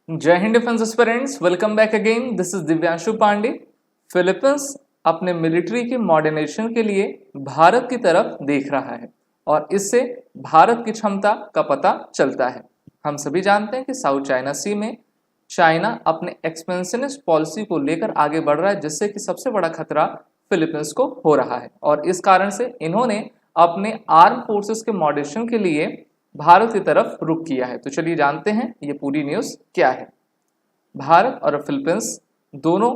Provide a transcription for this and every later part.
जय हिंद defence aspirants, welcome back again. This is Divyanshu Pandey. Philippines अपने मिलिट्री के मॉडर्नाइजेशन के लिए भारत की तरफ देख रहा है और इससे भारत की क्षमता का पता चलता है। हम सभी जानते हैं कि साउथ चाइना सी में चाइना अपने एक्सपेंशनिस्ट पॉलिसी को लेकर आगे बढ़ रहा है, जिससे कि सबसे बड़ा खतरा फिलीपींस को हो रहा है और इस कारण से इन्होंने अपने आर्म फोर्सेस के मॉडरेशन के लिए भारत की तरफ रुख किया है। तो चलिए जानते हैं ये पूरी न्यूज़ क्या है। भारत और फिलीपींस दोनों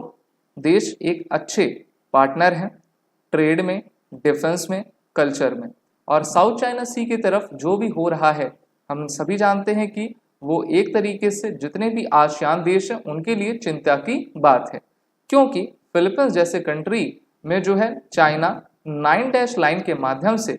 देश एक अच्छे पार्टनर हैं ट्रेड में, डिफेंस में, कल्चर में। और साउथ चाइना सी की तरफ जो भी हो रहा है हम सभी जानते हैं कि वो एक तरीके से जितने भी आसियान देश हैं उनके लिए चिंता की बात है, क्योंकि फिलीपींस जैसे कंट्री में जो है चाइना 9 लाइन के माध्यम से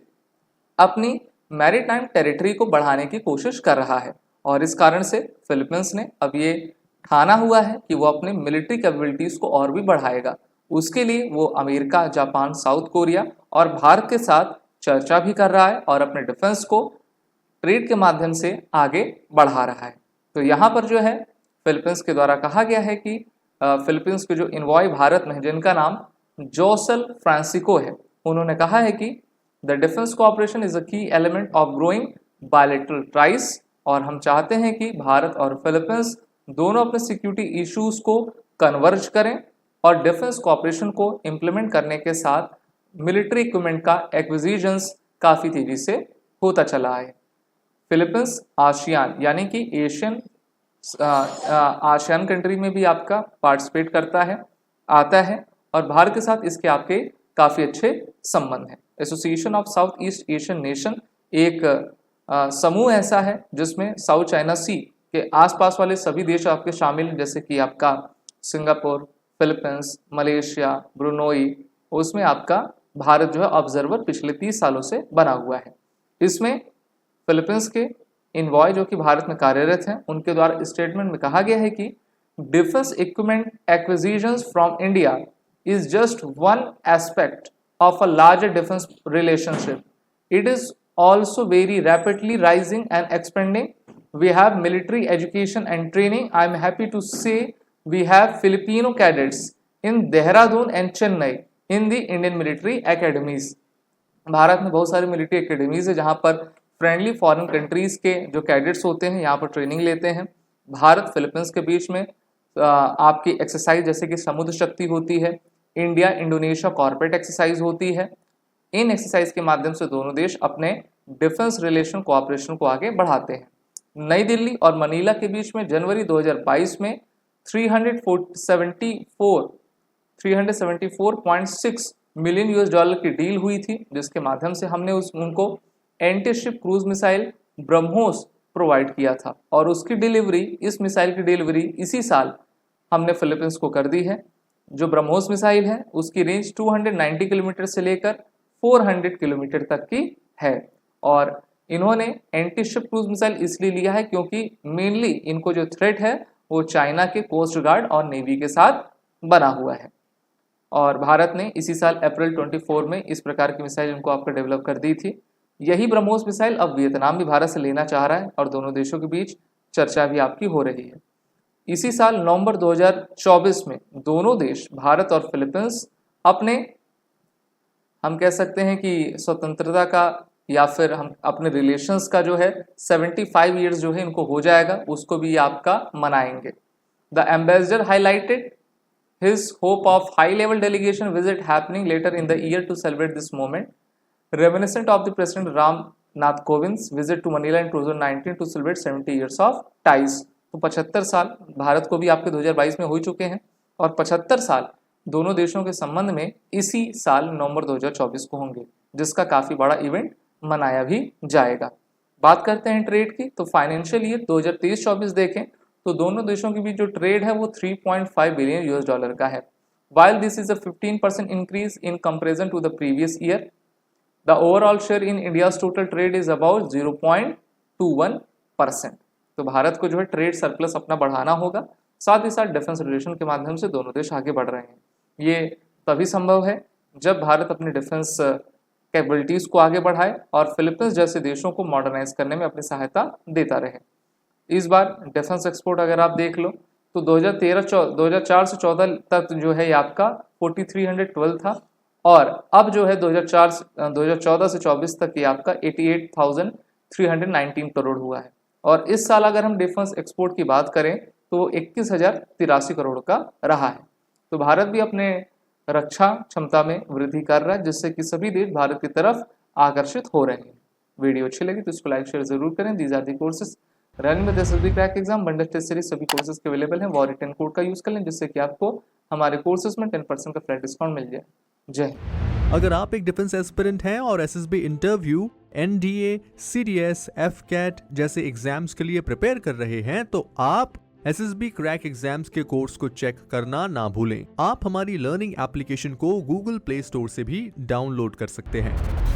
अपनी मैरीटाइम टेरिटरी को बढ़ाने की कोशिश कर रहा है और इस कारण से फिलीपींस ने अब ये ठाना हुआ है कि वो अपने मिलिट्री कैपेबिलिटीज को और भी बढ़ाएगा। उसके लिए वो अमेरिका, जापान, साउथ कोरिया और भारत के साथ चर्चा भी कर रहा है और अपने डिफेंस को ट्रेड के माध्यम से आगे बढ़ा रहा है। तो यहाँ पर जो है फिलीपींस के द्वारा कहा गया है कि फिलीपींस के जो इन्वॉय भारत में, जिनका नाम जोसेल फ्रांसिको है, उन्होंने कहा है कि the defence cooperation is a key element of growing bilateral ties. और हम चाहते हैं कि भारत और फिलीपींस दोनों अपने सिक्योरिटी इश्यूज को कन्वर्ज करें और डिफेंस कोऑपरेशन को इम्प्लीमेंट करने के साथ मिलिट्री इक्विपमेंट का एक्विजिशंस काफ़ी तेजी से होता चला है। फिलीपींस आसियान यानी कि एशियन आसियान कंट्री में भी आपका पार्टिसिपेट करता है, आता है और भारत के साथ इसके आपके काफ़ी अच्छे संबंध हैं। Association of south east Asian nation एक समूह ऐसा है जिसमें साउथ चाइना सी के आसपास वाले सभी देश आपके शामिल हैं, जैसे कि आपका सिंगापुर, फिलीपींस, मलेशिया, ब्रुनोई। उसमें आपका भारत जो है ऑब्जर्वर पिछले 30 सालों से बना हुआ है। इसमें फिलीपींस के इन्वॉय जो कि भारत में कार्यरत हैं, उनके द्वारा स्टेटमेंट में कहा गया है कि defence equipment acquisitions from India is just one aspect of a larger defense relationship. It is also very rapidly rising and expanding. We have military education and training. I am happy to say we have Filipino cadets in Dehradun and Chennai in the Indian military academies. Bharat में बहुत सारी military academies है जहाँ पर friendly foreign countries के जो cadets होते हैं यहाँ पर ट्रेनिंग लेते हैं। भारत फिलीपींस के बीच में आपकी एक्सरसाइज जैसे कि समुद्र शक्ति होती है, इंडिया इंडोनेशिया कॉर्पोरेट एक्सरसाइज होती है। इन एक्सरसाइज के माध्यम से दोनों देश अपने डिफेंस रिलेशन कोऑपरेशन को आगे बढ़ाते हैं। नई दिल्ली और मनीला के बीच में जनवरी 2022 में 374.6 मिलियन यूएस डॉलर की डील हुई थी, जिसके माध्यम से हमने उनको anti ship cruise missile BrahMos provide किया था और उसकी डिलीवरी, इस मिसाइल की डिलीवरी इसी साल हमने फिलीपींस को कर दी है। जो ब्रह्मोस मिसाइल है उसकी रेंज 290 किलोमीटर से लेकर 400 किलोमीटर तक की है और इन्होंने एंटी शिप क्रूज मिसाइल इसलिए लिया है क्योंकि मेनली इनको जो थ्रेट है वो चाइना के कोस्ट गार्ड और नेवी के साथ बना हुआ है। और भारत ने इसी साल अप्रैल 24 में इस प्रकार की मिसाइल इनको आपको डेवलप कर दी थी। यही ब्रह्मोस मिसाइल अब वियतनाम भी भारत से लेना चाह रहा है और दोनों देशों के बीच चर्चा भी आपकी हो रही है। इसी साल नवंबर 2024 में दोनों देश भारत और फिलीपींस अपने, हम कह सकते हैं कि स्वतंत्रता का या फिर हम अपने रिलेशंस का जो है 75 ईयर्स जो है इनको हो जाएगा, उसको भी आपका मनाएंगे। The ambassador highlighted his hope of high level delegation visit happening later in the year to celebrate this moment, reminiscent of the President Ram Nath Kovind's visit to Manila in 2019 to celebrate 70 years of ties। तो 75 साल भारत को भी आपके 2022 में हो चुके हैं और 75 साल दोनों देशों के संबंध में इसी साल नवंबर 2024 को होंगे, जिसका काफ़ी बड़ा इवेंट मनाया भी जाएगा। बात करते हैं ट्रेड की, तो फाइनेंशियल ईयर 2023-24 देखें तो दोनों देशों के बीच जो ट्रेड है वो 3.5 बिलियन यूएस डॉलर का है। While this is a 15% increase in comparison to the previous year, the overall share in India's total trade is about 0.21%। तो भारत को जो है ट्रेड सरप्लस अपना बढ़ाना होगा, साथ ही साथ डिफेंस रिलेशन के माध्यम से दोनों देश आगे बढ़ रहे हैं। ये तभी संभव है जब भारत अपनी डिफेंस कैपेबिलिटीज को आगे बढ़ाए और फिलीपींस जैसे देशों को मॉडर्नाइज करने में अपनी सहायता देता रहे। इस बार डिफेंस एक्सपोर्ट अगर आप देख लो तो 2004 से 14 तक जो है ये आपका 4312 था, और अब जो है 2014 से 24 तक ये आपका 88,319 करोड़ हुआ है। और इस साल अगर हम डिफेंस एक्सपोर्ट की बात करें तो वो 21,083 करोड़ का रहा है। तो भारत भी अपने रक्षा क्षमता में वृद्धि कर रहा है, जिससे कि सभी देश भारत की तरफ आकर्षित हो रहे हैं। वीडियो अच्छी लगी तो इसको लाइक शेयर जरूर करें। These are the courses run with SSB crack exam bundle test series, सभी कोर्सेज के अवेलेबल हैं। वो रिटर्न कोड का यूज कर लें, जिससे कि आपको हमारे कोर्सेज में 10% का फ्लैट डिस्काउंट मिल जाए। जय हिंद। अगर आप एक डिफेंस एस्पिरेंट हैं और SSB interview, NDA, CDS, AFCAT जैसे एग्जाम्स के लिए प्रिपेयर कर रहे हैं तो आप एसएसबी क्रैक एग्जाम्स के कोर्स को चेक करना ना भूलें। आप हमारी लर्निंग एप्लीकेशन को गूगल प्ले स्टोर से भी डाउनलोड कर सकते हैं।